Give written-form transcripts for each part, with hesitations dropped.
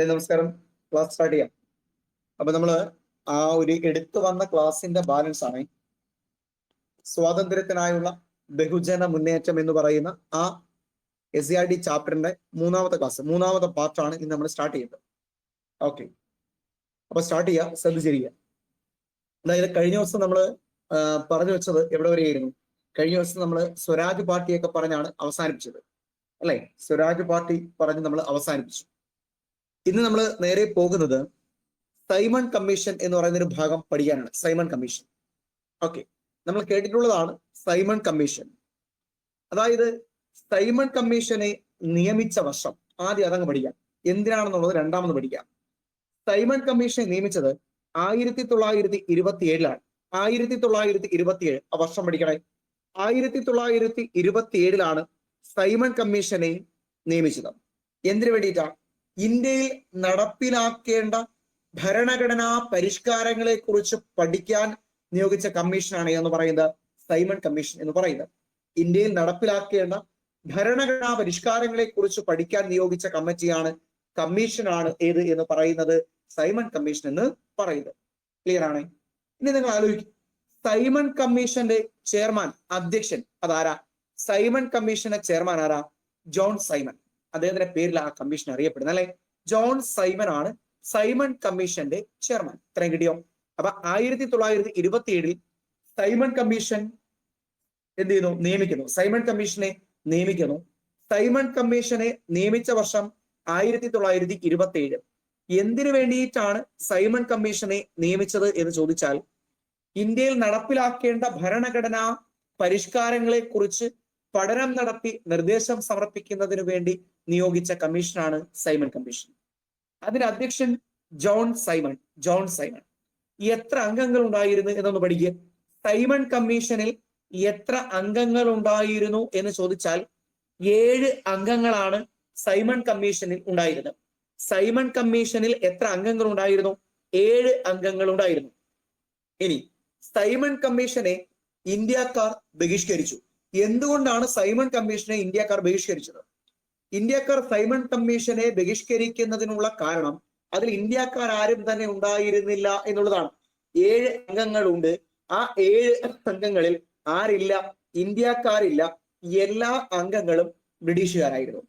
നമസ്കാരം. Class start ചെയ്യാം. അപ്പൊ നമ്മള് ആ ഒരു എടുത്തു വന്ന ക്ലാസിന്റെ ബാലൻസ് ആണ് സ്വാതന്ത്ര്യത്തിനായുള്ള ബഹുജന മുന്നേറ്റം എന്ന് പറയുന്ന ആ SCRT ചാപ്റ്ററിന്റെ മൂന്നാമത്തെ ക്ലാസ്, മൂന്നാമത്തെ പാർട്ടാണ് ഇന്ന് നമ്മൾ സ്റ്റാർട്ട് ചെയ്യുന്നത്. ഓക്കെ, അപ്പൊ സ്റ്റാർട്ട് ചെയ്യാം, ശ്രദ്ധിച്ചിരിക്കുക. അതായത് കഴിഞ്ഞ ദിവസം നമ്മൾ പറഞ്ഞു വെച്ചത് എവിടെ വരെയായിരുന്നു? കഴിഞ്ഞ ദിവസം നമ്മൾ സ്വരാജ് പാർട്ടിയൊക്കെ പറഞ്ഞാണ് അവസാനിപ്പിച്ചത്, അല്ലെ? സ്വരാജ് പാർട്ടി പറഞ്ഞ് നമ്മൾ അവസാനിപ്പിച്ചു. ഇന്ന് നമ്മൾ നേരെ പോകുന്നത് സൈമൺ കമ്മീഷൻ എന്ന് പറയുന്ന ഒരു ഭാഗം പഠിക്കാനാണ്. സൈമൺ കമ്മീഷൻ, ഓക്കെ, നമ്മൾ കേട്ടിട്ടുള്ളതാണ് സൈമൺ കമ്മീഷൻ. അതായത് സൈമൺ കമ്മീഷനെ നിയമിച്ച വർഷം ആദ്യം അതങ്ങ് പഠിക്കാം, എന്തിനാണെന്നുള്ളത് രണ്ടാമത് പഠിക്കാം. സൈമൺ കമ്മീഷനെ നിയമിച്ചത് 1927 1927 ആ വർഷം പഠിക്കണേ. 1927 സൈമൺ കമ്മീഷനെ നിയമിച്ചത്. എന്തിനു വേണ്ടിയിട്ടാ? ഇന്ത്യയിൽ നടപ്പിലാക്കേണ്ട ഭരണഘടനാ പരിഷ്കാരങ്ങളെ കുറിച്ച് പഠിക്കാൻ നിയോഗിച്ച കമ്മീഷനാണ് എന്ന് പറയുന്നത് സൈമൺ കമ്മീഷൻ എന്ന് പറയുന്നത്. ഇന്ത്യയിൽ നടപ്പിലാക്കേണ്ട ഭരണഘടനാ പരിഷ്കാരങ്ങളെ കുറിച്ച് പഠിക്കാൻ നിയോഗിച്ച കമ്മീഷനാണ് ഏത് എന്ന് പറയുന്നത് സൈമൺ കമ്മീഷൻ എന്ന് പറയുന്നത്. ക്ലിയർ ആണ്? ഇനി നിങ്ങൾ ആലോചിക്കും, സൈമൺ കമ്മീഷന്റെ ചെയർമാൻ, അധ്യക്ഷൻ അതാരാ? സൈമൺ കമ്മീഷന്റെ ചെയർമാൻ ആരാ? John Simon. അദ്ദേഹത്തിന്റെ പേരിൽ ആ കമ്മീഷൻ അറിയപ്പെടുന്നത്, അല്ലെ? ജോൺ സൈമൺ ആണ് സൈമൺ കമ്മീഷന്റെ ചെയർമാൻ. ഇത്രയും കിട്ടിയോ? അപ്പൊ 1927 സൈമൺ കമ്മീഷൻ എന്ത് ചെയ്യുന്നു? നിയമിക്കുന്നു. സൈമൺ കമ്മീഷനെ നിയമിക്കുന്നു. സൈമൺ കമ്മീഷനെ നിയമിച്ച വർഷം 1927. എന്തിനു വേണ്ടിയിട്ടാണ് സൈമൺ കമ്മീഷനെ നിയമിച്ചത് എന്ന് ചോദിച്ചാൽ, ഇന്ത്യയിൽ നടപ്പിലാക്കേണ്ട ഭരണഘടനാ പരിഷ്കാരങ്ങളെ കുറിച്ച് പഠനം നടത്തി നിർദ്ദേശം സമർപ്പിക്കുന്നതിന് വേണ്ടി നിയോഗിച്ച കമ്മീഷനാണ് സൈമൺ കമ്മീഷൻ. അതിന്റെ അധ്യക്ഷൻ ജോൺ സൈമൺ. John Simon. എത്ര അംഗങ്ങൾ ഉണ്ടായിരുന്നു എന്നൊന്ന് പഠിക്കുക. സൈമൺ കമ്മീഷനിൽ എത്ര അംഗങ്ങൾ ഉണ്ടായിരുന്നു എന്ന് ചോദിച്ചാൽ 7 അംഗങ്ങളാണ് സൈമൺ കമ്മീഷനിൽ ഉണ്ടായിരുന്നത്. സൈമൺ കമ്മീഷനിൽ എത്ര അംഗങ്ങൾ ഉണ്ടായിരുന്നു? 7 അംഗങ്ങൾ ഉണ്ടായിരുന്നു. ഇനി സൈമൺ കമ്മീഷനെ ഇന്ത്യക്കാർ ബഹിഷ്കരിച്ചു. എന്തുകൊണ്ടാണ് സൈമൺ കമ്മീഷനെ ഇന്ത്യക്കാർ ബഹിഷ്കരിച്ചത്? ഇന്ത്യക്കാർ സൈമൺ കമ്മീഷനെ ബഹിഷ്കരിക്കുന്നതിനുള്ള കാരണം അതിൽ ഇന്ത്യക്കാർ ആരും തന്നെ ഉണ്ടായിരുന്നില്ല എന്നുള്ളതാണ്. 7 അംഗങ്ങളുണ്ട്. ആ 7 അംഗങ്ങളിൽ ആരില്ല? ഇന്ത്യക്കാരില്ല. എല്ലാ അംഗങ്ങളും ബ്രിട്ടീഷുകാരായിരുന്നു.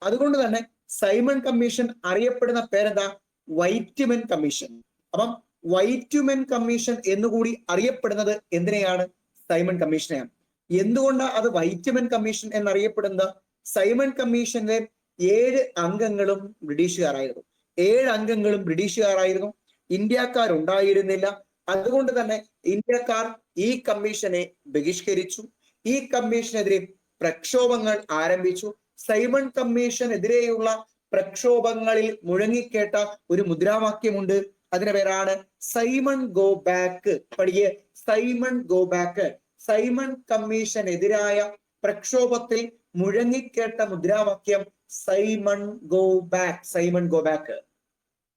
അതുകൊണ്ട് തന്നെ സൈമൺ കമ്മീഷൻ അറിയപ്പെടുന്ന പേരെന്താ? വൈറ്റ്മെൻ കമ്മീഷൻ. അപ്പം വൈറ്റ്മെൻ കമ്മീഷൻ എന്നുകൂടി അറിയപ്പെടുന്നത് എന്തിനെയാണ്? സൈമൺ കമ്മീഷനെയാണ്. എന്തുകൊണ്ടാണ് അത് വൈറ്റ്മെൻ കമ്മീഷൻ എന്നറിയപ്പെടുന്നത്? സൈമൺ കമ്മീഷന്റെ 7 അംഗങ്ങളും ബ്രിട്ടീഷുകാരായിരുന്നു. 7 അംഗങ്ങളും ബ്രിട്ടീഷുകാരായിരുന്നു. ഇന്ത്യക്കാരുണ്ടായിരുന്നില്ല. അതുകൊണ്ട് തന്നെ ഇന്ത്യക്കാർ ഈ കമ്മീഷനെ ബഹിഷ്കരിച്ചു. ഈ കമ്മീഷനെതിരെ പ്രക്ഷോഭങ്ങൾ ആരംഭിച്ചു. സൈമൺ കമ്മീഷനെതിരെയുള്ള പ്രക്ഷോഭങ്ങളിൽ മുഴങ്ങിക്കേട്ട ഒരു മുദ്രാവാക്യമുണ്ട്. അതിന്റെ പേരാണ് സൈമൺ ഗോ ബാക്ക്. പഠിക്കുക, സൈമൺ ഗോ ബാക്ക്. സൈമൺ കമ്മീഷനെതിരായ പ്രക്ഷോഭത്തിൽ മുഴങ്ങിക്കേട്ട മുദ്രാവാക്യം Simon go back. Simon go back.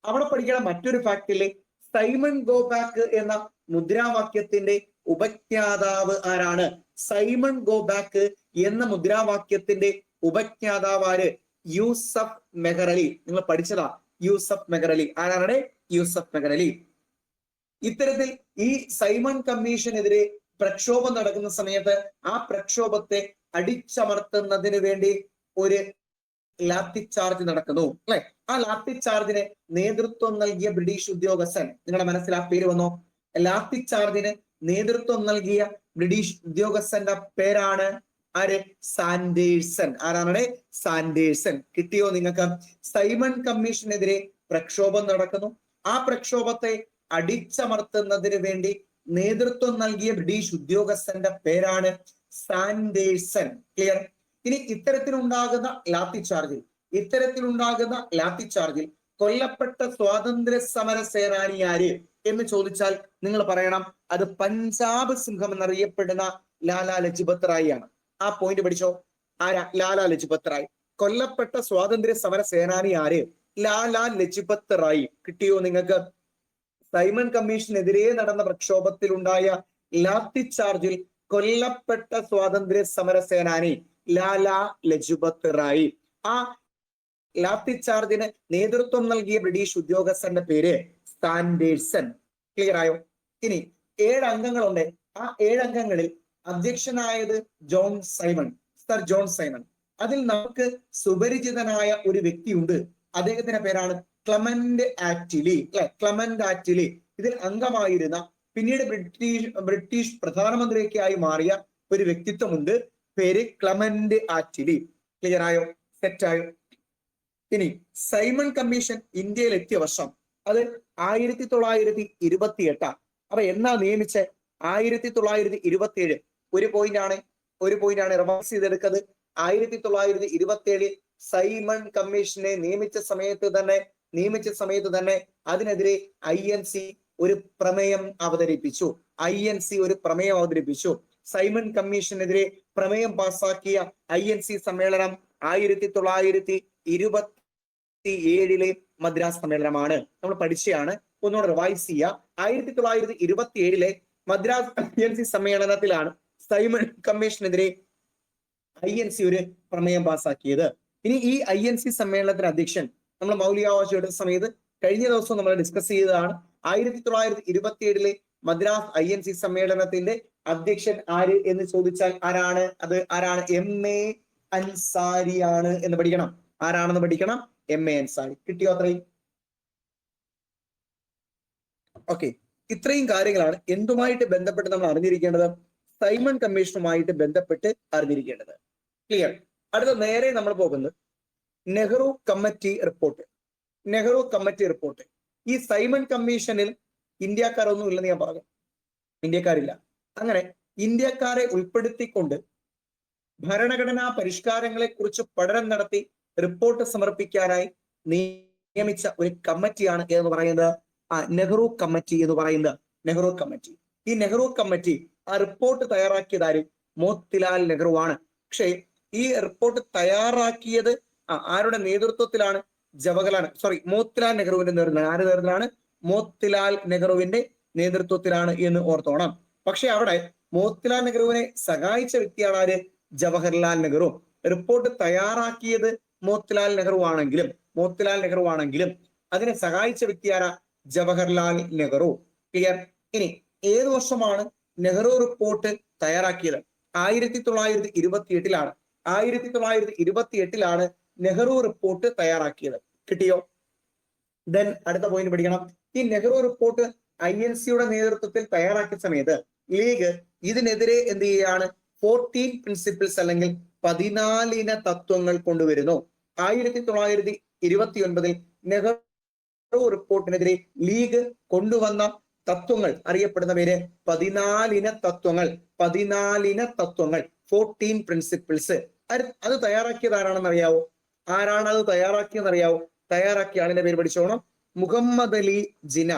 അവിടെ പഠിക്കണം മറ്റൊരു ഫാക്ടില്ലേ, സൈമൺ ഗോ ബാക്ക് എന്ന മുദ്രാവാക്യത്തിന്റെ ഉപജ്ഞാതാവ് ആരാണ്? സൈമൺ ഗോ ബാക്ക് എന്ന മുദ്രാവാക്യത്തിന്റെ ഉപജ്ഞാതാവ് ആര്? യൂസഫ് മെഹ്റലി. നിങ്ങൾ പഠിച്ചതാ, യൂസഫ് മെഹ്റലി. ആരാണ്? യൂസഫ് മെഹ്റലി. ഇത്തരത്തിൽ ഈ സൈമൺ കമ്മീഷനെതിരെ പ്രക്ഷോഭം നടക്കുന്ന സമയത്ത് ആ പ്രക്ഷോഭത്തെ അടിച്ചമർത്തുന്നതിന് വേണ്ടി ഒരു ലാത്തി ചാർജ് നടക്കുന്നു, അല്ലെ? ആ ലാത്തി ചാർജിന് നേതൃത്വം നൽകിയ ബ്രിട്ടീഷ് ഉദ്യോഗസ്ഥൻ, നിങ്ങളുടെ മനസ്സിൽ ആ പേര് വന്നോ? ലാത്തി ചാർജിന് നേതൃത്വം നൽകിയ ബ്രിട്ടീഷ് ഉദ്യോഗസ്ഥന്റെ പേരാണ് ആര്? സാൻഡേഴ്സൺ. ആരാണ്? സാൻഡേഴ്സൺ. കിട്ടിയോ നിങ്ങൾക്ക്? സൈമൺ കമ്മീഷനെതിരെ പ്രക്ഷോഭം നടക്കുന്നു. ആ പ്രക്ഷോഭത്തെ അടിച്ചമർത്തുന്നതിന് വേണ്ടി നേതൃത്വം നൽകിയ ബ്രിട്ടീഷ് ഉദ്യോഗസ്ഥന്റെ പേരാണ് സാൻഡേഴ്സൺ. ക്ലിയർ? ഇനി ഇത്തരത്തിലുണ്ടാകുന്ന ലാത്തി ചാർജിൽ കൊല്ലപ്പെട്ട സ്വാതന്ത്ര്യ സമര സേനാനി ആര് എന്ന് ചോദിച്ചാൽ നിങ്ങൾ പറയണം അത് പഞ്ചാബ് സിംഹം എന്നറിയപ്പെടുന്ന ലാലാ ലജ്പത് റായി ആണ്. ആ പോയിന്റ് പഠിച്ചോ. ആരാ? ലാലാ ലജ്പത് റായ്. കൊല്ലപ്പെട്ട സ്വാതന്ത്ര്യ സമര സേനാനി ആര്? ലാലാ ലജ്പത് റായ്. കിട്ടിയോ നിങ്ങൾക്ക്? സൈമൺ കമ്മീഷനെതിരെ നടന്ന പ്രക്ഷോഭത്തിലുണ്ടായ ലാത്തി ചാർജിൽ കൊല്ലപ്പെട്ട സ്വാതന്ത്ര്യ സമര സേനാനി ലാലാ ലജ്പത് റായ്. ആ ലാത്തി ചാർജിന് നേതൃത്വം നൽകിയ ബ്രിട്ടീഷ് ഉദ്യോഗസ്ഥന്റെ പേര് സാൻഡേഴ്സൺ. ക്ലിയർ ആയോ? ഇനി 7 അംഗങ്ങളുണ്ട്. ആ 7 അംഗങ്ങളിൽ അധ്യക്ഷനായത് John Simon, sir John Simon. അതിൽ നമുക്ക് സുപരിചിതനായ ഒരു വ്യക്തിയുണ്ട്. അദ്ദേഹത്തിന്റെ പേരാണ് ക്ലമന്റ് ആറ്റ്ലി. ക്ലമന്റ് ആറ്റ്ലി ഇതിൽ അംഗമായിരുന്ന, പിന്നീട് ബ്രിട്ടീഷ് പ്രധാനമന്ത്രിയൊക്കെയായി മാറിയ ഒരു വ്യക്തിത്വമുണ്ട്. പേര് ക്ലമന്റ് ആറ്റ്ലി. ക്ലിയർ ആയോ? സെറ്റായോ? ഇനി സൈമൺ കമ്മീഷൻ ഇന്ത്യയിൽ എത്തിയ വർഷം അത് 1928. അപ്പൊ എന്നാ നിയമിച്ച? 1927. ഒരു പോയിന്റാണ് റിവേഴ്സ് ചെയ്തെടുക്കുന്നത്. 1927 സൈമൺ കമ്മീഷനെ നിയമിച്ച സമയത്ത് തന്നെ അതിനെതിരെ INC ഒരു പ്രമേയം അവതരിപ്പിച്ചു. സൈമൺ കമ്മീഷനെതിരെ പ്രമേയം പാസാക്കിയ INC സമ്മേളനം 1927 മദ്രാസ് സമ്മേളനമാണ്. നമ്മൾ പഠിച്ചതാണ്, ഒന്നുകൂടെ റിവൈസ് ചെയ്യുക. 1927 മദ്രാസ് INC സമ്മേളനത്തിലാണ് സൈമൺ കമ്മീഷനെതിരെ INC ഒരു പ്രമേയം പാസാക്കിയത്. ഇനി ഈ INC സമ്മേളനത്തിന് അധ്യക്ഷൻ നമ്മൾ മൗലികാവകാശം എടുത്ത സമയത്ത് കഴിഞ്ഞ ദിവസം നമ്മൾ ഡിസ്കസ് ചെയ്തതാണ്. 1927 മദ്രാസ് INC സമ്മേളനത്തിന്റെ അധ്യക്ഷൻ ആര് എന്ന് ചോദിച്ചാൽ ആരാണ്? ആരാണ്? MA അൻസാരിയാണ് എന്ന് പഠിക്കണം. ആരാണെന്ന് പഠിക്കണം? MA അൻസാരി. കിട്ടിയോ? അത്രയും ഓക്കെ. ഇത്രയും കാര്യങ്ങളാണ് എന്തുമായിട്ട് ബന്ധപ്പെട്ട് നമ്മൾ അറിഞ്ഞിരിക്കേണ്ടത്? സൈമൺ കമ്മീഷനുമായിട്ട് ബന്ധപ്പെട്ട് അറിഞ്ഞിരിക്കേണ്ടത്. ക്ലിയർ? അടുത്ത നേരെ നമ്മൾ പോകുന്നത് നെഹ്റു കമ്മിറ്റി റിപ്പോർട്ട്. ഈ സൈമൺ കമ്മീഷനിൽ ഇന്ത്യക്കാരൊന്നും ഇല്ലെന്ന് ഞാൻ പറഞ്ഞു. ഇന്ത്യക്കാരില്ല. അങ്ങനെ ഇന്ത്യക്കാരെ ഉൾപ്പെടുത്തിക്കൊണ്ട് ഭരണഘടനാ പരിഷ്കാരങ്ങളെ കുറിച്ച് പഠനം നടത്തി റിപ്പോർട്ട് സമർപ്പിക്കാനായി നിയമിച്ച ഒരു കമ്മിറ്റിയാണ് എന്ന് പറയുന്നത് നെഹ്റു കമ്മിറ്റി എന്ന് പറയുന്നത്. ഈ നെഹ്റു കമ്മിറ്റി ആ റിപ്പോർട്ട് തയ്യാറാക്കിയത് മോത്തിലാൽ നെഹ്റു ആണ്. പക്ഷേ ഈ റിപ്പോർട്ട് തയ്യാറാക്കിയത് ആരുടെ നേതൃത്വത്തിലാണ്? മോത്തിലാൽ നെഹ്റുവിന്റെ നേതൃത്വത്തിലാണ്. ആരുടെ നേതൃത്വത്തിലാണ്? മോത്തിലാൽ നെഹ്റുവിന്റെ നേതൃത്വത്തിലാണ് എന്ന് ഓർത്തോണം. പക്ഷെ അവിടെ മോത്തിലാൽ നെഹ്റുവിനെ സഹായിച്ച വ്യക്തിയാണ് ആര്? ജവഹർലാൽ നെഹ്റു. റിപ്പോർട്ട് തയ്യാറാക്കിയത് മോത്തിലാൽ നെഹ്റു ആണെങ്കിലും അതിനെ സഹായിച്ച വ്യക്തിയാരാ? ജവഹർലാൽ നെഹ്റു. ക്ലിയർ? ഇനി ഏത് വർഷമാണ് നെഹ്റു റിപ്പോർട്ട് തയ്യാറാക്കിയത്? 1928 1928 നെഹ്റു റിപ്പോർട്ട് തയ്യാറാക്കിയത്. കിട്ടിയോ? ദെൻ അടുത്ത പോയിന്റ് പഠിക്കണം. ഈ നെഹ്റു റിപ്പോർട്ട് INCയുടെ നേതൃത്വത്തിൽ തയ്യാറാക്കിയ സമയത്ത് ലീഗ് ഇതിനെതിരെ എന്ത് ചെയ്യുകയാണ്? 14 പ്രിൻസിപ്പിൾസ് അല്ലെങ്കിൽ 14 തത്വങ്ങൾ കൊണ്ടുവരുന്നു. 1929 നെഹ്റു റിപ്പോർട്ടിനെതിരെ ലീഗ് കൊണ്ടുവന്ന തത്വങ്ങൾ അറിയപ്പെടുന്ന പേര് 14 തത്വങ്ങൾ. 14 പ്രിൻസിപ്പിൾസ്. അത് തയ്യാറാക്കിയത് ആരാണെന്ന് അറിയാവോ? തയ്യാറാക്കിയ ആളിന്റെ പേര് പഠിച്ചോണം. മുഹമ്മദ് അലി ജിന്ന.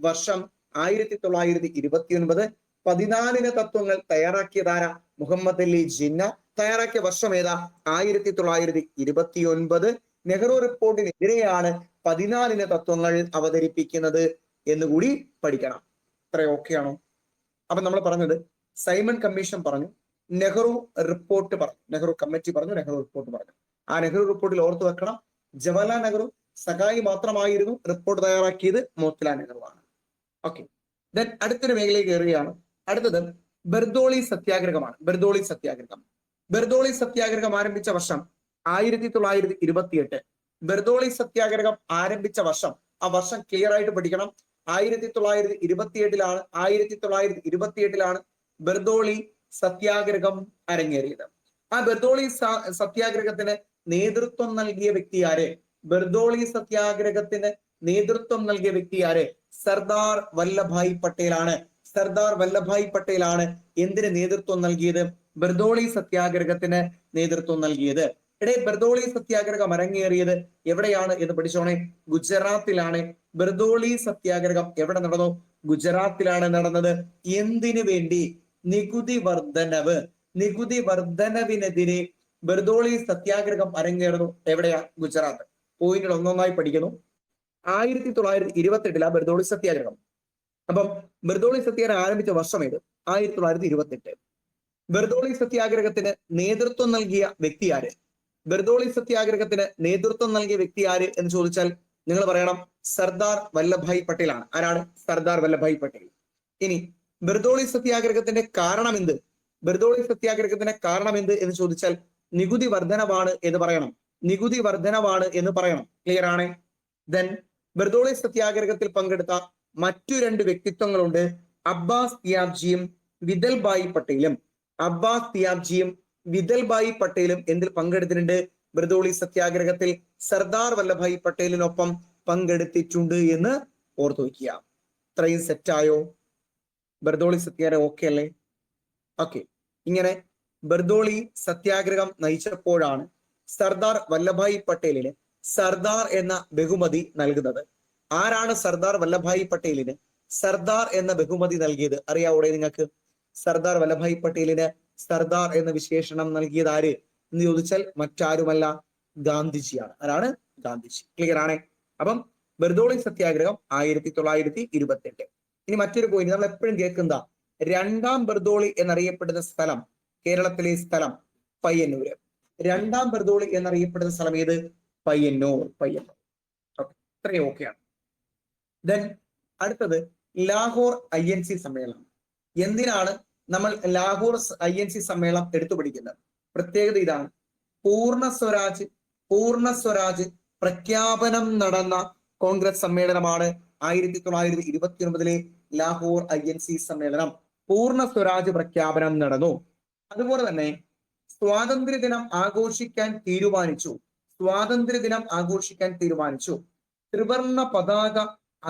വർഷം 1929. 14 തത്വങ്ങൾ തയ്യാറാക്കിയത് ആരാ? മുഹമ്മദ് അലി ജിന്ന. തയ്യാറാക്കിയ വർഷം ഏതാ? 1929. നെഹ്റു റിപ്പോർട്ടിനെതിരെയാണ് 14 തത്വങ്ങൾ അവതരിപ്പിക്കുന്നത് എന്നുകൂടി പഠിക്കണം. ഇത്ര ഓക്കെ ആണോ? അപ്പൊ നമ്മൾ പറഞ്ഞത് സൈമൺ കമ്മീഷൻ പറഞ്ഞു, നെഹ്റു റിപ്പോർട്ട് പറഞ്ഞു, നെഹ്റു കമ്മിറ്റി പറഞ്ഞു, നെഹ്റു റിപ്പോർട്ട് പറഞ്ഞു. ആ നെഹ്റു റിപ്പോർട്ടിൽ ഓർത്തു വെക്കണം, ജവഹർലാൽ നെഹ്റു സഹായി മാത്രമായിരുന്നു. റിപ്പോർട്ട് തയ്യാറാക്കിയത് മോത്തിലാൽ നെഹ്റു ആണ്. ഓക്കെ. ദെൻ അടുത്തൊരു മേഖലയിൽ കയറുകയാണ്. അടുത്തത് ബർദോളി സത്യാഗ്രഹമാണ്. ബർദോളി സത്യാഗ്രഹം ആരംഭിച്ച വർഷം 1928. ബർദോളി സത്യാഗ്രഹം ആരംഭിച്ച വർഷം, ആ വർഷം ക്ലിയർ ആയിട്ട് പഠിക്കണം. 1928 1928 ബർദോളി സത്യാഗ്രഹം അരങ്ങേറിയത്. ആ ബർദോളി സത്യാഗ്രഹത്തിന് നേതൃത്വം നൽകിയ വ്യക്തി ആര്? സർദാർ വല്ലഭായ് പട്ടേലാണ്. എന്തിന് നേതൃത്വം നൽകിയത്? ബർദോളി സത്യാഗ്രഹത്തിന് നേതൃത്വം നൽകിയത്. ബർദോളി സത്യാഗ്രഹം അരങ്ങേറിയത് എവിടെയാണ് എന്ന് പഠിച്ചോണേ. ഗുജറാത്തിലാണ്. ബർദോളി സത്യാഗ്രഹം എവിടെ നടന്നു? ഗുജറാത്തിലാണ് നടന്നത്. എന്തിനു വേണ്ടി? നികുതി വർധനവിനെതിരെ ബർദോളി സത്യാഗ്രഹം അരങ്ങേറുന്നു. എവിടെയാ? ഗുജറാത്ത്. പോയിന്റുകൾ ഒന്നൊന്നായി പഠിക്കുന്നു. 1928 ബർദോളി സത്യാഗ്രഹം. അപ്പം ബർദോളി സത്യാഗ്രഹം ആരംഭിച്ച വർഷം ഏത്? 1928. ബർദോളി സത്യാഗ്രഹത്തിന് നേതൃത്വം നൽകിയ വ്യക്തി ആര്? ബർദോളി സത്യാഗ്രഹത്തിന് നേതൃത്വം നൽകിയ വ്യക്തി ആര് എന്ന് ചോദിച്ചാൽ നിങ്ങൾ പറയണം സർദാർ വല്ലഭായ് പട്ടേൽ ആണ്. ആരാണ്? സർദാർ വല്ലഭായ് പട്ടേൽ. ഇനി ബർദോളി സത്യാഗ്രഹത്തിന്റെ കാരണം എന്ത്? ബർദോളി സത്യാഗ്രഹത്തിന്റെ കാരണം എന്ത് എന്ന് ചോദിച്ചാൽ നികുതി വർധനവാണ് എന്ന് പറയണം. നികുതി വർധനവാണ് എന്ന് പറയണം. ക്ലിയർ ആണ്? ദെൻ ബർദോളി സത്യാഗ്രഹത്തിൽ പങ്കെടുത്ത മറ്റു രണ്ട് വ്യക്തിത്വങ്ങളുണ്ട്. അബ്ബാസ് തിയാബ്ജിയും വിതൽഭായ് പട്ടേലും. അബ്ബാസ് തിയാബ്ജിയും വിതൽഭായ് പട്ടേലും എന്തിൽ പങ്കെടുത്തിട്ടുണ്ട്? ബർദോളി സത്യാഗ്രഹത്തിൽ സർദാർ വല്ലഭായ് പട്ടേലിനൊപ്പം പങ്കെടുത്തിട്ടുണ്ട് എന്ന് ഓർത്തു വയ്ക്കുക. ഇത്രയും സെറ്റായോ? ബർദോളി സത്യാഗ്രഹം ഓക്കെ അല്ലേ? ഓക്കെ. ഇങ്ങനെ ബർദോളി സത്യാഗ്രഹം നയിച്ചപ്പോഴാണ് സർദാർ വല്ലഭായ് പട്ടേലിന് സർദാർ എന്ന ബഹുമതി നൽകുന്നത്. ആരാണ് സർദാർ വല്ലഭായ് പട്ടേലിന് സർദാർ എന്ന ബഹുമതി നൽകിയത്? അറിയാവൂടെ നിങ്ങൾക്ക്? സർദാർ വല്ലഭായ് പട്ടേലിന് സർദാർ എന്ന വിശേഷണം നൽകിയത് ആര് എന്ന് ചോദിച്ചാൽ മറ്റാരുമല്ല, ഗാന്ധിജിയാണ്. ആരാണ്? ഗാന്ധിജി. ക്ലിയർ ആണ്? അപ്പം ബർദോളി സത്യാഗ്രഹം 1928. ഇനി മറ്റൊരു പോയിന്റ് നമ്മൾ എപ്പോഴും കേൾക്കുന്ന രണ്ടാം ബർദോളി എന്നറിയപ്പെടുന്ന സ്ഥലം, കേരളത്തിലെ സ്ഥലം പയ്യന്നൂര്. രണ്ടാം ബർദോളി എന്നറിയപ്പെടുന്ന സ്ഥലം ഏത്? പയ്യന്നൂർ. പയ്യന്നൂർ. ഓക്കെ, ഇത്രയും ഓക്കെയാണ്. ദെൻ അടുത്തത് ലാഹോർ INC സമ്മേളനം. എന്തിനാണ് നമ്മൾ ലാഹോർ INC സമ്മേളനം എടുത്തു പഠിക്കുന്നത്? പ്രത്യേകത ഇതാണ്, പൂർണ്ണ സ്വരാജ് പ്രഖ്യാപനം നടന്ന കോൺഗ്രസ് സമ്മേളനമാണ് 1929 ലാഹോർ INC സമ്മേളനം. പൂർണ്ണ സ്വരാജ് പ്രഖ്യാപനം നടന്നു. അതുപോലെ തന്നെ സ്വാതന്ത്ര്യദിനം ആഘോഷിക്കാൻ തീരുമാനിച്ചു. ത്രിവർണ പതാക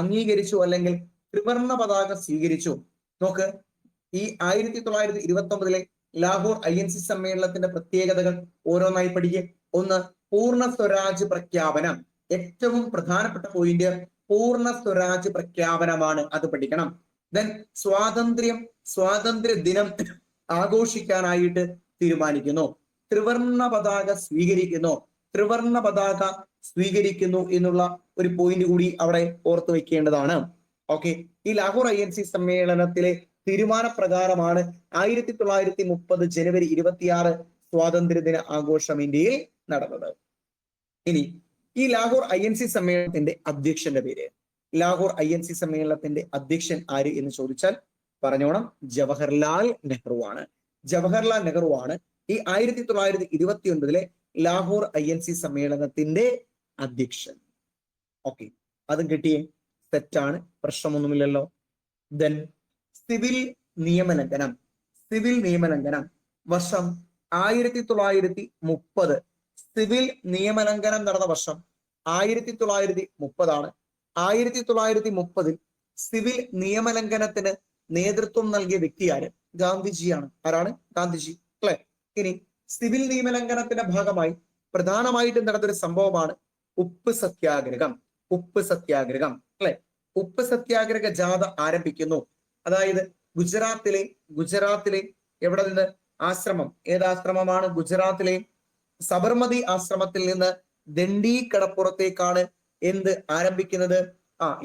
അംഗീകരിച്ചു, അല്ലെങ്കിൽ ത്രിവർണ പതാക സ്വീകരിച്ചു. നോക്ക്, ഈ 1929 ലാഹോർ INC സമ്മേളനത്തിന്റെ പ്രത്യേകതകൾ ഓരോന്നായി പഠിക്കുക. ഒന്ന്, പൂർണ്ണ സ്വരാജ് പ്രഖ്യാപനം. ഏറ്റവും പ്രധാനപ്പെട്ട പോയിന്റ് പൂർണ്ണ സ്വരാജ് പ്രഖ്യാപനമാണ്, അത് പഠിക്കണം. ദെൻ സ്വാതന്ത്ര്യ ദിനം ആഘോഷിക്കാനായിട്ട് തീരുമാനിക്കുന്നു. ത്രിവർണ പതാക സ്വീകരിക്കുന്നു എന്നുള്ള ഒരു പോയിന്റ് കൂടി അവിടെ ഓർത്തു വെക്കേണ്ടതാണ്. ഓക്കെ, ഈ ലാഹോർ INC സമ്മേളനത്തിലെ തീരുമാനപ്രകാരമാണ് 1930 ജനുവരി 26 സ്വാതന്ത്ര്യദിന ആഘോഷം ഇന്ത്യയിൽ നടന്നത്. ഇനി ഈ ലാഹോർ INC സമ്മേളനത്തിന്റെ അധ്യക്ഷന്റെ പേര്. ലാഹോർ INC സമ്മേളനത്തിന്റെ അധ്യക്ഷൻ ആര് എന്ന് ചോദിച്ചാൽ പറഞ്ഞോണം, ജവഹർലാൽ നെഹ്റു ആണ്. ജവഹർലാൽ നെഹ്റു ആണ് ഈ 1929 ലാഹോർ INC സമ്മേളനത്തിന്റെ അധ്യക്ഷൻ. ഓക്കെ, അതും കിട്ടിയേ? തെറ്റാണ്, പ്രശ്നമൊന്നുമില്ലല്ലോ. ദെൻ സിവിൽ നിയമലംഘനം. വർഷം 1930. സിവിൽ നിയമലംഘനം നടന്ന വർഷം 1930 ആണ്. 1930 സിവിൽ നിയമലംഘനത്തിന് നേതൃത്വം നൽകിയ വ്യക്തി ആര്? ഗാന്ധിജിയാണ്. ആരാണ്? ഗാന്ധിജി. അല്ലെ? ഇനി സിവിൽ നിയമലംഘനത്തിന്റെ ഭാഗമായി പ്രധാനമായിട്ടും നടന്നൊരു സംഭവമാണ് ഉപ്പ് സത്യാഗ്രഹം. അല്ലെ? ഉപ്പ് സത്യാഗ്രഹ ജാഥ ആരംഭിക്കുന്നു. അതായത് ഗുജറാത്തിലെ എവിടെ നിന്ന്? ആശ്രമം. ഏതാശ്രമമാണ്? ഗുജറാത്തിലെ സബർമതി ആശ്രമത്തിൽ നിന്ന് ദണ്ഡി കടപ്പുറത്തേക്കാണ് എന്ത് ആരംഭിക്കുന്നത്?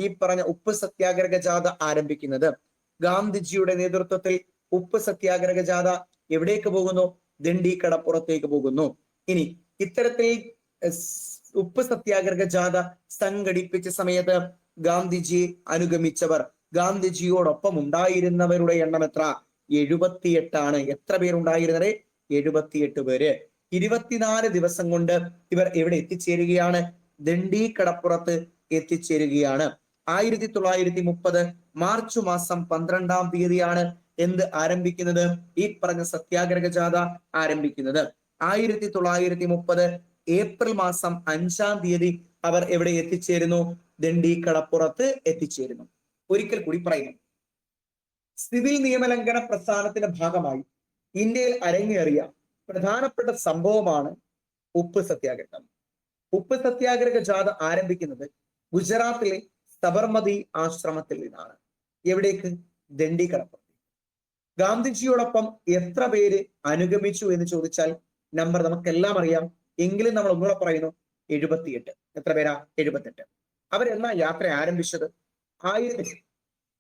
ഈ പറഞ്ഞ ഉപ്പ് സത്യാഗ്രഹ ജാഥ ആരംഭിക്കുന്നത്. ഗാന്ധിജിയുടെ നേതൃത്വത്തിൽ ഉപ്പ് സത്യാഗ്രഹ ജാഥ എവിടേക്ക് പോകുന്നു? ദണ്ഡി കടപ്പുറത്തേക്ക് പോകുന്നു. ഇനി ഇത്തരത്തിൽ ഉപ്പ് സത്യാഗ്രഹ ജാഥ സംഘടിപ്പിച്ച സമയത്ത് ഗാന്ധിജിയെ അനുഗമിച്ചവർ, ഗാന്ധിജിയോടൊപ്പം ഉണ്ടായിരുന്നവരുടെ എണ്ണം എത്ര? 78 ആണ്. എത്ര പേരുണ്ടായിരുന്നത്? 78 പേര്. 24 ദിവസം കൊണ്ട് ഇവർ എവിടെ എത്തിച്ചേരുകയാണ്? ദണ്ഡി കടപ്പുറത്ത് എത്തിച്ചേരുകയാണ്. 1930 മാർച്ച് മാസം 12-ാം തീയതിയാണ് എന്ത് ആരംഭിക്കുന്നത്? ഈ പറഞ്ഞ സത്യാഗ്രഹ ജാഥ ആരംഭിക്കുന്നത്. 1930 ഏപ്രിൽ മാസം 5-ാം തീയതി അവർ എവിടെ എത്തിച്ചേരുന്നു? ദണ്ഡി കടപ്പുറത്ത് എത്തിച്ചേരുന്നു. ഒരിക്കൽ കൂടി പറയുന്നു, സിവിൽ നിയമലംഘന പ്രസ്ഥാനത്തിന്റെ ഭാഗമായി ഇന്ത്യയിൽ അരങ്ങേറിയ പ്രധാനപ്പെട്ട സംഭവമാണ് ഉപ്പ് സത്യാഗ്രഹം. ഉപ്പ് സത്യാഗ്രഹ ജാഥ ആരംഭിക്കുന്നത് ഗുജറാത്തിലെ സബർമതി ആശ്രമത്തിൽ നിന്നാണ്. എവിടേക്ക്? ദണ്ഡി കടപ്പുറത്ത്. ഗാന്ധിജിയോടൊപ്പം എത്ര പേര് അനുഗമിച്ചു എന്ന് ചോദിച്ചാൽ നമ്പർ നമുക്കെല്ലാം അറിയാം, എങ്കിലും നമ്മൾ ഒന്നുകൂടെ പറയുന്നു, 78. എത്ര പേരാ? 78. അവരെന്നാ യാത്ര ആരംഭിച്ചത്?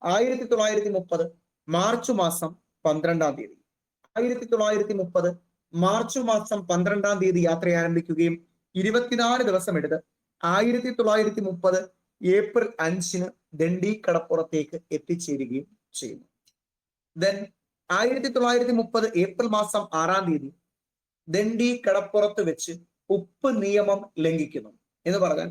1930 മാർച്ച് മാസം 12-ാം തീയതി. 1930 മാർച്ച് മാസം 12-ാം തീയതി യാത്ര ആരംഭിക്കുകയും 24 ദിവസം എടുത്ത് 1930 ഏപ്രിൽ 5-ന് ദണ്ഡി കടപ്പുറത്തേക്ക് എത്തിച്ചേരുകയും ചെയ്യുന്നു. ദെൻ 1930 ഏപ്രിൽ മാസം 6-ാം തീയതി ദണ്ഡി കടപ്പുറത്ത് വെച്ച് ഉപ്പ് നിയമം ലംഘിക്കുന്നു. എന്ന് പറഞ്ഞാൽ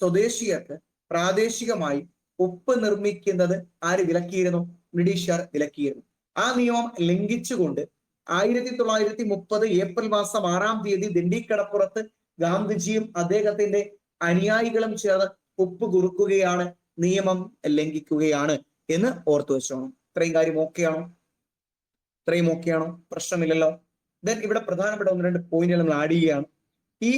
സ്വദേശിയർക്ക് പ്രാദേശികമായി ഉപ്പ് നിർമ്മിക്കുന്നത് ആര് വിലക്കിയിരുന്നു? ബ്രിട്ടീഷുകാർ വിലക്കിയിരുന്നു. ആ നിയമം ലംഘിച്ചുകൊണ്ട് 1930 ഏപ്രിൽ മാസം 6-ാം തീയതി ദണ്ഡി കടപ്പുറത്ത് ഗാന്ധിജിയും അദ്ദേഹത്തിന്റെ അനുയായികളും ചേർന്ന് ഉപ്പ് കുറുക്കുകയാണ്, നിയമം ലംഘിക്കുകയാണ് എന്ന് ഓർത്തു വെച്ചോണം. ഇത്രയും കാര്യം ഓക്കെയാണോ? ഇത്രയും ഓക്കെയാണോ? പ്രശ്നമില്ലല്ലോ. ദെൻ ഇവിടെ പ്രധാനപ്പെട്ട 1-2 പോയിന്റുകൾ നമ്മൾ ആഡ് ചെയ്യുകയാണ്. ഈ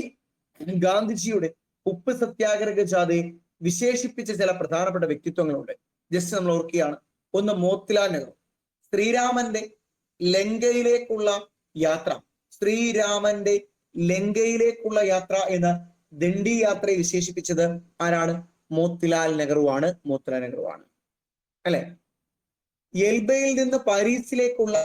ഗാന്ധിജിയുടെ ഉപ്പ് സത്യാഗ്രഹ ജാഥയെ വിശേഷിപ്പിച്ച ചില പ്രധാനപ്പെട്ട വ്യക്തിത്വങ്ങളുണ്ട്. ജസ്റ്റ് നമ്മൾ ഓർക്കുകയാണ്. ഒന്ന് മോത്തിലാൽ നെഹ്റു. ശ്രീരാമന്റെ ലങ്കയിലേക്കുള്ള യാത്ര, ശ്രീരാമന്റെ ലങ്കയിലേക്കുള്ള യാത്ര എന്ന ദണ്ഡി യാത്രയെ വിശേഷിപ്പിച്ചത് ആരാണ്? മോത്തിലാൽ നെഹ്റുവാണ്. മോത്തിലാൽ നെഹ്റുവാണ് അല്ലെ? എൽബയിൽ നിന്ന് പാരീസിലേക്കുള്ള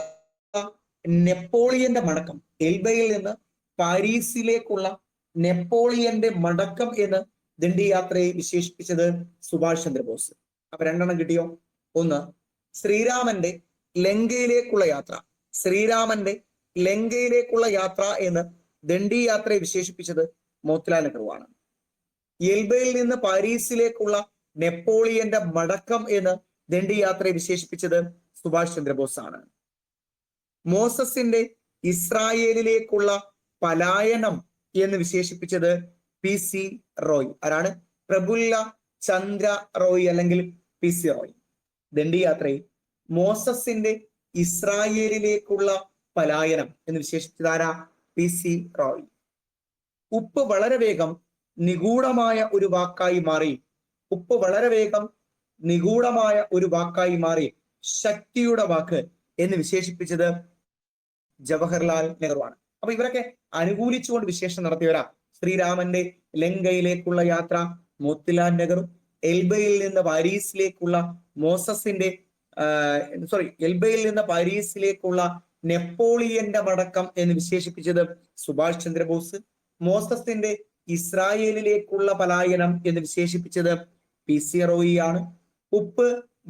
നെപ്പോളിയന്റെ മടക്കം, എൽബയിൽ നിന്ന് പാരീസിലേക്കുള്ള നെപ്പോളിയന്റെ മടക്കം എന്ന് ദണ്ഡി യാത്രയെ വിശേഷിപ്പിച്ചത് സുഭാഷ് ചന്ദ്രബോസ്. അപ്പൊ 2 കിട്ടിയോ? ഒന്ന്, ശ്രീരാമന്റെ ലങ്കയിലേക്കുള്ള യാത്ര, ശ്രീരാമന്റെ ലങ്കയിലേക്കുള്ള യാത്ര എന്ന് ദണ്ഡി യാത്രയെ വിശേഷിപ്പിച്ചത് മോത്തിലാൽ നെഹ്റുവാണ്. എൽബയിൽ നിന്ന് പാരീസിലേക്കുള്ള നെപ്പോളിയന്റെ മടക്കം എന്ന് ദണ്ഡി യാത്രയെ വിശേഷിപ്പിച്ചത് സുഭാഷ് ചന്ദ്രബോസ് ആണ്. മോസസിന്റെ ഇസ്രായേലിലേക്കുള്ള പലായനം എന്ന് വിശേഷിപ്പിച്ചത് PC റോയ്. ആരാണ്? പ്രഫുല്ല ചന്ദ്ര റോയ് അല്ലെങ്കിൽ PC റോയ്. ദണ്ഡി യാത്രയിൽ മോസസിന്റെ ഇസ്രായേലിലേക്കുള്ള പലായനം എന്ന് വിശേഷിപ്പിച്ചത് ആരാ? PC റോയ്. ഉപ്പ് വളരെ വേഗം നിഗൂഢമായ ഒരു വാക്കായി മാറി, ഉപ്പ് വളരെ വേഗം നിഗൂഢമായ ഒരു വാക്കായി മാറി ശക്തിയുടെ വാക്ക് എന്ന് വിശേഷിപ്പിച്ചത് ജവഹർലാൽ നെഹ്റുവാണ്. അപ്പൊ ഇവരൊക്കെ അനുകൂലിച്ചുകൊണ്ട് വിശേഷണം നടത്തിയവരാ. ശ്രീരാമന്റെ ലങ്കയിലേക്കുള്ള യാത്ര മോത്തിലാൽ നെഹ്റു, എൽബയിൽ നിന്ന് പാരീസിലേക്കുള്ള മോസസിന്റെ എൽബയിൽ നിന്ന് പാരീസിലേക്കുള്ള നെപ്പോളിയന്റെ മടക്കം എന്ന് വിശേഷിപ്പിച്ചത് സുഭാഷ് ചന്ദ്രബോസ്, മോസസിന്റെ ഇസ്രായേലിലേക്കുള്ള പലായനം എന്ന് വിശേഷിപ്പിച്ചത് PC റോയി ആണ്. ഉപ്പ്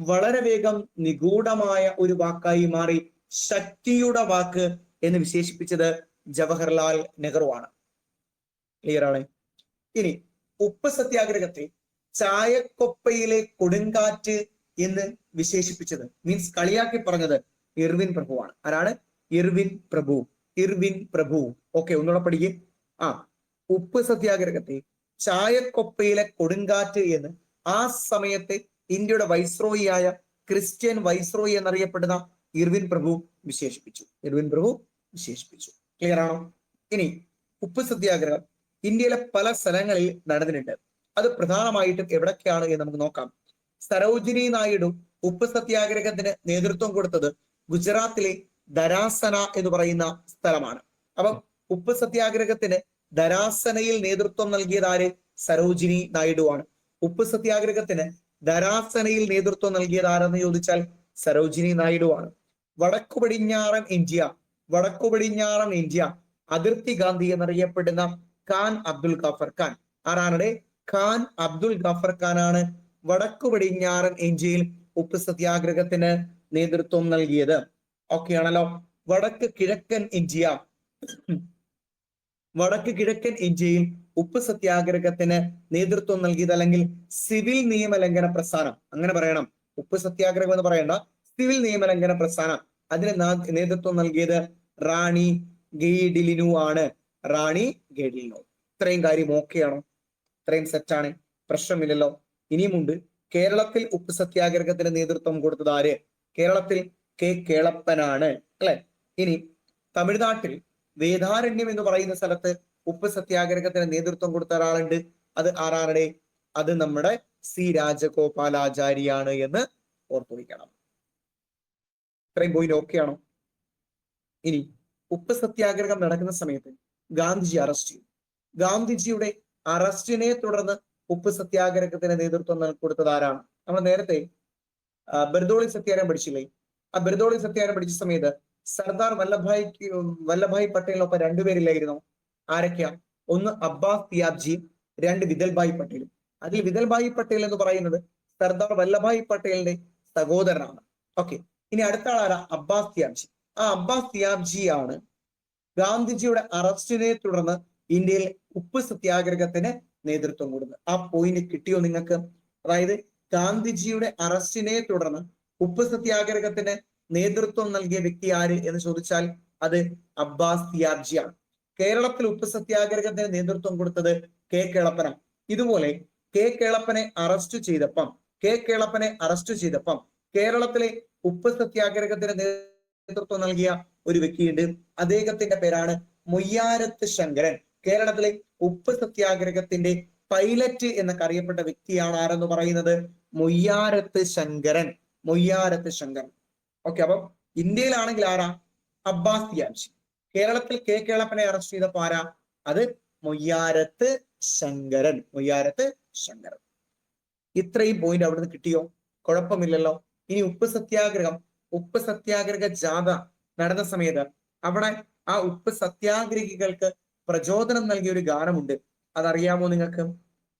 വളരെ വേഗം നിഗൂഢമായ ഒരു വാക്കായി മാറി ശക്തിയുടെ വാക്ക് എന്ന് വിശേഷിപ്പിച്ചത് ജവഹർലാൽ നെഹ്റു ആണ്. ക്ലിയർ ആണ്? ഇനി ഉപ്പ് സത്യാഗ്രഹത്തെ ചായക്കൊപ്പയിലെ കൊടുങ്കാറ്റ് എന്ന് വിശേഷിപ്പിച്ചത്, മീൻസ് കളിയാക്കി പറഞ്ഞത് ഇർവിൻ പ്രഭുവാണ്. ആരാണ്? ഇർവിൻ പ്രഭു. ഇർവിൻ പ്രഭു. ഓക്കെ, ഒന്നുകൂടെ പഠിക്കും. ഉപ്പ് സത്യാഗ്രഹത്തെ ചായക്കൊപ്പയിലെ കൊടുങ്കാറ്റ് എന്ന് ആ സമയത്തെ ഇന്ത്യയുടെ വൈസ്രോയിയായ ക്രിസ്ത്യൻ വൈസ്രോയി എന്നറിയപ്പെടുന്ന ഇർവിൻ പ്രഭു വിശേഷിപ്പിച്ചു. ഇർവിൻ പ്രഭു വിശേഷിപ്പിച്ചു. ക്ലിയർ ആണോ? ഇനി ഉപ്പ് സത്യാഗ്രഹം ഇന്ത്യയിലെ പല സ്ഥലങ്ങളിൽ നടന്നിട്ടുണ്ട്. അത് പ്രധാനമായിട്ടും എവിടൊക്കെയാണ് എന്ന് നമുക്ക് നോക്കാം. സരോജിനി നായിഡു ഉപ്പ് സത്യാഗ്രഹത്തിന് നേതൃത്വം കൊടുത്തത് ഗുജറാത്തിലെ ധരാസന എന്ന് പറയുന്ന സ്ഥലമാണ്. അപ്പം ഉപ്പ് സത്യാഗ്രഹത്തിന് ധരാസനയിൽ നേതൃത്വം നൽകിയത് ആര്? സരോജിനി നായിഡു ആണ്. ഉപ്പ് സത്യാഗ്രഹത്തിന് ധരാസനയിൽ നേതൃത്വം നൽകിയത് ആരെന്ന് ചോദിച്ചാൽ സരോജിനി നായിഡു ആണ്. വടക്കു പടിഞ്ഞാറൻ ഇന്ത്യ അതിർത്തി ഗാന്ധി എന്നറിയപ്പെടുന്ന ഖാൻ അബ്ദുൽ ഗാഫർ ഖാൻ. ആരാണ്? ഖാൻ അബ്ദുൽ ഗാഫർ ഖാൻ ആണ് വടക്കു പടിഞ്ഞാറൻ ഇന്ത്യയിൽ ഉപ്പ് സത്യാഗ്രഹത്തിന് നേതൃത്വം നൽകിയത്. ഓക്കെ ആണല്ലോ. വടക്ക് കിഴക്കൻ ഇന്ത്യയിൽ ഉപ്പ് സത്യാഗ്രഹത്തിന് നേതൃത്വം നൽകിയത്, അല്ലെങ്കിൽ സിവിൽ നിയമലംഘന പ്രസ്ഥാനം, അങ്ങനെ പറയണം, ഉപ്പ് സത്യാഗ്രഹം എന്ന് പറയേണ്ട, സിവിൽ നിയമലംഘന പ്രസ്ഥാനം, അതിന് നേതൃത്വം നൽകിയത് റാണി ഗെയ്ഡിലിനു ആണ്. റാണി ഗെയ്ഡിലിനു. ഇത്രയും കാര്യം ഓക്കെയാണോ? ഇത്രയും സെറ്റാണ്, പ്രശ്നമില്ലല്ലോ. ഇനിയുമുണ്ട്. കേരളത്തിൽ ഉപ്പ് സത്യാഗ്രഹത്തിന് നേതൃത്വം കൊടുത്തത് ആര്? കേരളത്തിൽ K കേളപ്പനാണ് അല്ലെ. ഇനി തമിഴ്നാട്ടിൽ വേദാരണ്യം എന്ന് പറയുന്ന സ്ഥലത്ത് ഉപ്പ് സത്യാഗ്രഹത്തിന് നേതൃത്വം കൊടുത്ത ഒരാളുണ്ട്. അത് ആരാണ്? അത് നമ്മുടെ C രാജഗോപാലാചാരിയാണ് എന്ന് ഓർത്തു വയ്ക്കണം. ഇത്രയും പോയിന്റ് ഓക്കെയാണോ? ഇനി ഉപ്പ് സത്യാഗ്രഹം നടക്കുന്ന സമയത്ത് ഗാന്ധിജി അറസ്റ്റ് ചെയ്തു. ഗാന്ധിജിയുടെ അറസ്റ്റിനെ തുടർന്ന് ഉപ്പ് സത്യാഗ്രഹത്തിന് നേതൃത്വം കൊടുത്തത് ആരാണ്? നമ്മൾ നേരത്തെ ബർദോളി സത്യാഗ്രഹം പഠിച്ചില്ലേ? ആ ബർദോളി സത്യാഗ്രഹം പഠിച്ച സമയത്ത് സർദാർ വല്ലഭായ് പട്ടേലിനൊപ്പം രണ്ടുപേരില്ലായിരുന്നു. ആരൊക്കെയാ? ഒന്ന് അബ്ബാസ് തിയാബ്ജിയും രണ്ട് വിതൽഭായ് പട്ടേലും. അതിൽ വിതൽഭായ് പട്ടേൽ എന്ന് പറയുന്നത് സർദാർ വല്ലഭായ് പട്ടേലിന്റെ സഹോദരനാണ്. ഓക്കെ, ഇനി അടുത്ത ആളാരാ? അബ്ബാസ് തിയാബ്ജി. ആ അബ്ബാസ് തിയാബ്ജിയാണ് ഗാന്ധിജിയുടെ അറസ്റ്റിനെ തുടർന്ന് ഇന്ത്യയിൽ ഉപ്പ് സത്യാഗ്രഹത്തിന് നേതൃത്വം കൊടുക്കുന്നത്. ആ പോയിന്റ് കിട്ടിയോ നിങ്ങൾക്ക്? അതായത് ഗാന്ധിജിയുടെ അറസ്റ്റിനെ തുടർന്ന് ഉപ്പ് സത്യാഗ്രഹത്തിന് നേതൃത്വം നൽകിയ വ്യക്തി ആര് എന്ന് ചോദിച്ചാൽ അത് അബ്ബാസ് തിയാബ്ജിയാണ്. കേരളത്തിൽ ഉപ്പ് സത്യാഗ്രഹത്തിന് നേതൃത്വം കൊടുത്തത് കെ കേളപ്പന. ഇതുപോലെ കെ കേളപ്പനെ അറസ്റ്റ് ചെയ്തപ്പം കേരളത്തിലെ ഉപ്പ് സത്യാഗ്രഹത്തിന് നേതൃത്വം നൽകിയ ഒരു വ്യക്തിയുണ്ട്. അദ്ദേഹത്തിന്റെ പേരാണ് മൊയ്യാരത്ത് ശങ്കരൻ. കേരളത്തിലെ ഉപ്പ് സത്യാഗ്രഹത്തിന്റെ പൈലറ്റ് എന്നൊക്കെ അറിയപ്പെട്ട വ്യക്തിയാണ് ആരെന്ന് പറയുന്നത്? മൊയ്യാരത്ത് ശങ്കരൻ. ഓക്കെ, അപ്പം ഇന്ത്യയിലാണെങ്കിൽ ആരാ? അബ്ബാസ് തിയാബ്ജി. കേരളത്തിൽ കെ കേളപ്പനെ അറസ്റ്റ് ചെയ്തപ്പോ ആരാ? അത് മൊയ്യാരത്ത് ശങ്കരൻ. ഇത്രയും പോയിന്റ് അവിടുന്ന് കിട്ടിയോ? കുഴപ്പമില്ലല്ലോ. ഇനി ഉപ്പ് സത്യാഗ്രഹ ജാഥ നടന്ന സമയത്ത് അവിടെ ആ ഉപ്പ് സത്യാഗ്രഹികൾക്ക് പ്രചോദനം നൽകിയ ഒരു ഗാനമുണ്ട്. അതറിയാമോ നിങ്ങൾക്ക്?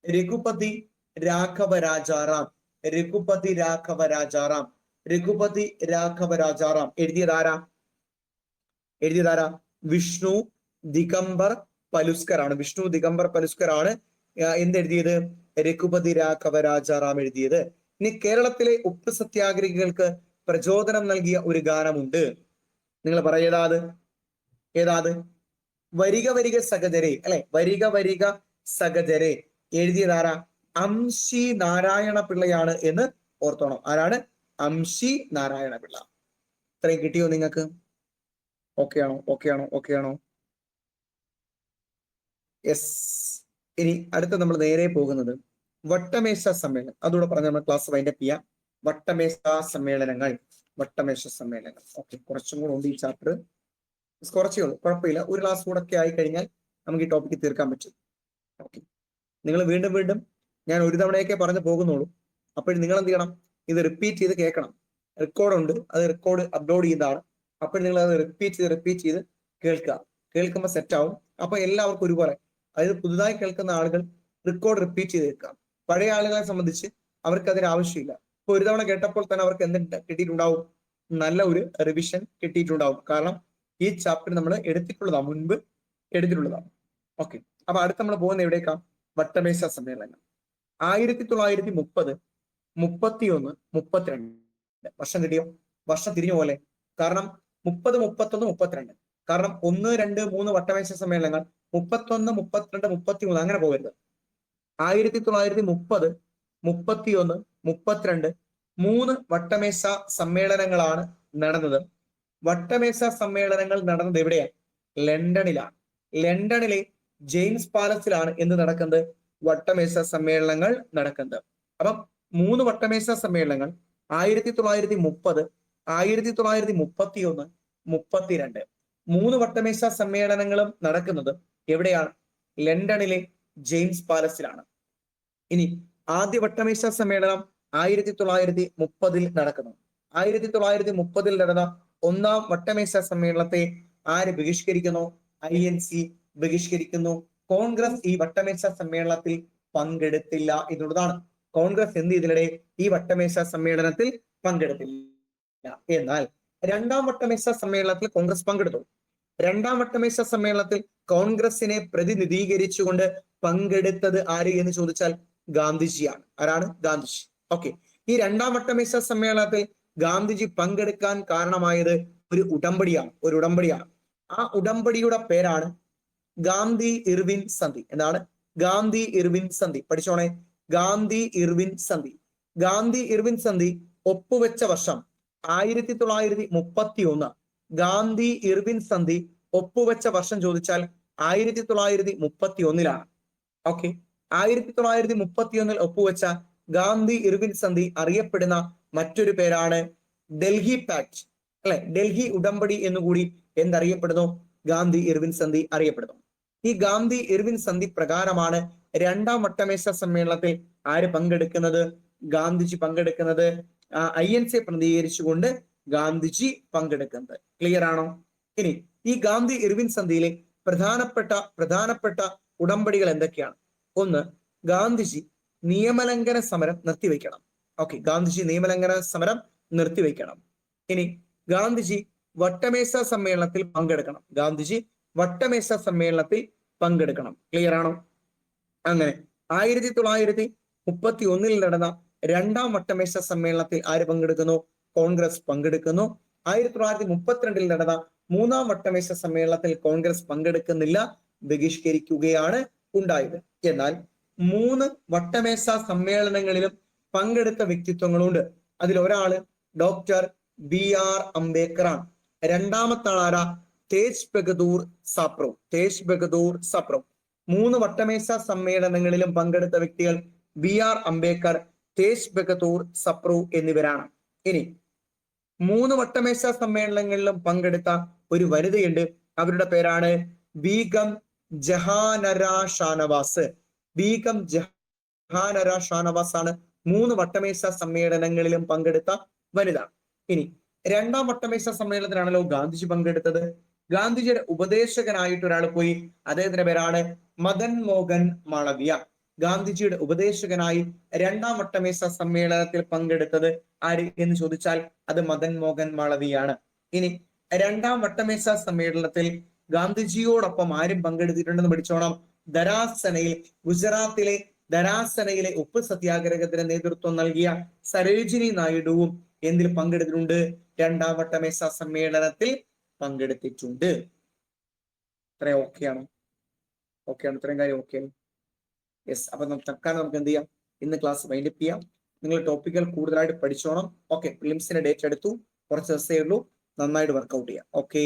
രഘുപതി രാഘവ രാജാറാം. എഴുതിയതാരാ? വിഷ്ണു ദിഗംബർ പലുസ്കർ ആണ് എന്തെഴുതിയത്? രഘുപതി രാഘവ രാജാറാം എഴുതിയത്. ഇനി കേരളത്തിലെ ഉപ്പ് സത്യാഗ്രഹികൾക്ക് പ്രചോദനം നൽകിയ ഒരു ഗാനമുണ്ട്. നിങ്ങൾ പറയേതാത്? വരിക വരിക സഹചരെ, അല്ലെ? വരിക സഹചരെ എഴുതിയതാരാ? അംശി നാരായണ പിള്ളയാണ് എന്ന് ഓർത്തോണം. ആരാണ്? അംശി നാരായണ പിള്ള. ഇത്രയും കിട്ടിയോ നിങ്ങൾക്ക്? ഓക്കെ ആണോ? യെസ്. ഇനി അടുത്ത നമ്മൾ നേരെ പോകുന്നത് വട്ടമേശ സമ്മേളനം. അതുകൂടെ പറഞ്ഞ നമ്മൾ ക്ലാസ് വൈൻഡപ്പ് ചെയ്യാം. വട്ടമേശ സമ്മേളനങ്ങൾ. ഓക്കെ, കുറച്ചും കൂടെ ഉണ്ട് ഈ ചാപ്റ്റർ. കുറച്ചേ ഉള്ളൂ, കുഴപ്പമില്ല. ഒരു ക്ലാസ് കൂടെ ഒക്കെ ആയി കഴിഞ്ഞാൽ നമുക്ക് ഈ ടോപ്പിക്ക് തീർക്കാൻ പറ്റും. ഓക്കെ, നിങ്ങൾ വീണ്ടും ഞാൻ ഒരു തവണയൊക്കെ പറഞ്ഞു പോകുന്നുള്ളൂ. അപ്പോൾ നിങ്ങൾ എന്ത് ചെയ്യണം? ഇത് റിപ്പീറ്റ് ചെയ്ത് കേൾക്കണം. റെക്കോർഡുണ്ട്, അത് റെക്കോർഡ് അപ്ലോഡ് ചെയ്തതാണ്. അപ്പോൾ നിങ്ങൾ അത് റിപ്പീറ്റ് ചെയ്ത് കേൾക്കുമ്പോൾ സെറ്റ് ആവും. അപ്പൊ എല്ലാവർക്കും ഒരുപോലെ, അതായത് പുതുതായി കേൾക്കുന്ന ആളുകൾ റെക്കോർഡ് റിപ്പീറ്റ് ചെയ്ത് കേൾക്കാം. പഴയ ആളുകളെ സംബന്ധിച്ച് അവർക്ക് അതിന് ആവശ്യമില്ല. ഇപ്പൊ ഒരു തവണ കേട്ടപ്പോൾ തന്നെ അവർക്ക് എന്ത് കിട്ടിയിട്ടുണ്ടാവും? നല്ല ഒരു റിവിഷൻ കിട്ടിയിട്ടുണ്ടാവും. കാരണം ഈ ചാപ്റ്റർ നമ്മൾ മുൻപ് എടുത്തിട്ടുള്ളതാണ്. ഓക്കെ, അപ്പൊ അടുത്ത് നമ്മൾ പോകുന്ന എവിടേക്കാ? വട്ടമേശ സമ്മേളനം 1930, 31, 32 വർഷം കിട്ടിയോ? വർഷം തിരിഞ്ഞു പോലെ. കാരണം 30, 31, 32. കാരണം 1, 2, 3 വട്ടമേശ സമ്മേളനങ്ങൾ, 31, 32, 33 അങ്ങനെ പോകരുത്. 1930, 31, 32 3 വട്ടമേശ സമ്മേളനങ്ങളാണ് നടന്നത്. വട്ടമേശ സമ്മേളനങ്ങൾ നടന്നത് എവിടെയാണ്? ലണ്ടനിലാണ്. ലണ്ടനിലെ ജെയിംസ് പാലസിലാണ് എന്ത് നടക്കുന്നത്? വട്ടമേശ സമ്മേളനങ്ങൾ നടക്കുന്നത്. അപ്പം 3 വട്ടമേശ സമ്മേളനങ്ങൾ 1930, 1931, 32 3 വട്ടമേശ സമ്മേളനങ്ങളും നടക്കുന്നത് എവിടെയാണ്? ലണ്ടനിലെ ജെയിംസ് പാലസിലാണ്. ഇനി ആദ്യ വട്ടമേശ സമ്മേളനം 1930 നടക്കുന്നു. 1930 നടന്ന 1ാം വട്ടമേശ സമ്മേളനത്തെ ആര് ബഹിഷ്കരിക്കുന്നു? INC ബഹിഷ്കരിക്കുന്നു. കോൺഗ്രസ് ഈ വട്ടമേശ സമ്മേളനത്തിൽ പങ്കെടുത്തില്ല എന്നുള്ളതാണ്. കോൺഗ്രസ് എന്ത് ചെയ്തില്ലേ? ഈ വട്ടമേശ സമ്മേളനത്തിൽ പങ്കെടുത്തില്ല. എന്നാൽ 2ാം വട്ടമേശ സമ്മേളനത്തിൽ കോൺഗ്രസ് പങ്കെടുത്തു. 2ാം വട്ടമേശ സമ്മേളനത്തിൽ കോൺഗ്രസിനെ പ്രതിനിധീകരിച്ചുകൊണ്ട് പങ്കെടുത്തത് ആര് എന്ന് ചോദിച്ചാൽ ഗാന്ധിജിയാണ്. ആരാണ്? ഗാന്ധിജി. ഓക്കെ, ഈ 2ാം വട്ടമേശ സമ്മേളനത്തിൽ ഗാന്ധിജി പങ്കെടുക്കാൻ കാരണമായത് ഒരു ഉടമ്പടിയാണ്. ആ ഉടമ്പടിയുടെ പേരാണ് ഗാന്ധി ഇർവിൻ സന്ധി. എന്താണ്? ഗാന്ധി ഇർവിൻ സന്ധി. പഠിച്ചോണേ, ഗാന്ധി ഇർവിൻ സന്ധി ഒപ്പുവെച്ച വർഷം 1931. ഗാന്ധി ഇർവിൻ സന്ധി ഒപ്പുവെച്ച വർഷം ചോദിച്ചാൽ 1931. ഓക്കെ, 1931 ഒപ്പുവെച്ച ഗാന്ധി ഇർവിൻ സന്ധി അറിയപ്പെടുന്ന മറ്റൊരു പേരാണ് ഡൽഹി പാക്ട്, അല്ലെ? ഡൽഹി ഉടമ്പടി എന്നുകൂടി എന്തറിയപ്പെടുന്നു? ഗാന്ധി ഇർവിൻ സന്ധി അറിയപ്പെടുന്നു. ഈ ഗാന്ധി ഇർവിൻ സന്ധി പ്രകാരമാണ് 2ാം വട്ടമേശ സമ്മേളനത്തിൽ ആര് പങ്കെടുക്കുന്നത്? ഗാന്ധിജി പങ്കെടുക്കുന്നത്. INC പ്രതിനിധീകരിച്ചുകൊണ്ട് ഗാന്ധിജി പങ്കെടുക്കുന്നത്. ക്ലിയർ ആണോ? ഇനി ഈ ഗാന്ധി ഇർവിൻ സന്ധിയിലെ പ്രധാനപ്പെട്ട ഉടമ്പടികൾ എന്തൊക്കെയാണ്? ഒന്ന്, ഗാന്ധിജി നിയമലംഘന സമരം നിർത്തിവെക്കണം. ഓക്കെ, ഗാന്ധിജി നിയമലംഘന സമരം നിർത്തിവെക്കണം. ഇനി ഗാന്ധിജി വട്ടമേശ സമ്മേളനത്തിൽ പങ്കെടുക്കണം. ഗാന്ധിജി വട്ടമേശ സമ്മേളനത്തിൽ പങ്കെടുക്കണം. ക്ലിയർ ആണോ? അങ്ങനെ 1931 നടന്ന രണ്ടാം വട്ടമേശ സമ്മേളനത്തിൽ ആര് പങ്കെടുക്കുന്നു? കോൺഗ്രസ് പങ്കെടുക്കുന്നു. 1932 നടന്ന മൂന്നാം വട്ടമേശ സമ്മേളനത്തിൽ കോൺഗ്രസ് പങ്കെടുക്കുന്നില്ല, ബഹിഷ്കരിക്കുകയാണ് ഉണ്ടായത്. എന്നാൽ 3 വട്ടമേശ സമ്മേളനങ്ങളിലും പങ്കെടുത്ത വ്യക്തിത്വങ്ങളുണ്ട്. അതിൽ ഒരാള് ഡോക്ടർ BR അംബേദ്കർ ആണ്. രണ്ടാമത്തെ ആളാരാ? തേജ് ബഹദൂർ സപ്രു. 3 വട്ടമേശ സമ്മേളനങ്ങളിലും പങ്കെടുത്ത വ്യക്തികൾ BR അംബേദ്കർ, തേജ് ബഹദൂർ സപ്രു എന്നിവരാണ്. ഇനി 3 വട്ടമേശ സമ്മേളനങ്ങളിലും പങ്കെടുത്ത ഒരു വനിതയുണ്ട്. അവരുടെ പേരാണ് ബീഗം ജഹാനരാ ഷാനവാസ്. ബീഗം ജഹാനരാ ഷാനവാസ് ആണ് 3 വട്ടമേശ സമ്മേളനങ്ങളിലും പങ്കെടുത്ത വനിത. ഇനി രണ്ടാം വട്ടമേശ സമ്മേളനത്തിലാണല്ലോ ഗാന്ധിജി പങ്കെടുത്തത്. ഗാന്ധിജിയുടെ ഉപദേശകനായിട്ട് ഒരാൾ പോയി. അദ്ദേഹത്തിന്റെ പേരാണ് മദൻ മോഹൻ മാളവ്യ. ഗാന്ധിജിയുടെ ഉപദേശകനായി രണ്ടാം വട്ടമേശ സമ്മേളനത്തിൽ പങ്കെടുത്തത് ആര് എന്ന് ചോദിച്ചാൽ അത് മദൻ മോഹൻ മാളവിയാണ്. ഇനി രണ്ടാം വട്ടമേശ സമ്മേളനത്തിൽ ഗാന്ധിജിയോടൊപ്പം ആരും പങ്കെടുത്തിട്ടുണ്ടെന്ന് പഠിച്ചോണം. ധരാസനയിൽ, ഗുജറാത്തിലെ ധരാസനയിലെ ഉപ്പ് സത്യാഗ്രഹത്തിന് നേതൃത്വം നൽകിയ സരോജിനി നായിഡുവും എന്തിൽ പങ്കെടുത്തിട്ടുണ്ട്? രണ്ടാം വട്ടമേശ സമ്മേളനത്തിൽ പങ്കെടുത്തിട്ടുണ്ട്. ഇത്രയും ഓക്കെയാണോ? ഓക്കെയാണ്, ഇത്രയും കാര്യം ഓക്കെയാണ്. യെസ്. അപ്പൊ തൽക്കാലം നമുക്ക് എന്ത് ചെയ്യാം, ഇന്ന് ക്ലാസ് വൈൻഡപ്പ് ചെയ്യാം. നിങ്ങൾ ടോപ്പിക്കുകൾ കൂടുതലായിട്ട് പഠിച്ചോണം. ഓക്കെ, പ്രിലിംസിന്റെ ഡേറ്റ് എടുത്തു, കുറച്ച് ദിവസമേ ഉള്ളൂ. നന്നായിട്ട് വർക്ക്ഔട്ട് ചെയ്യാം. ഓക്കെ.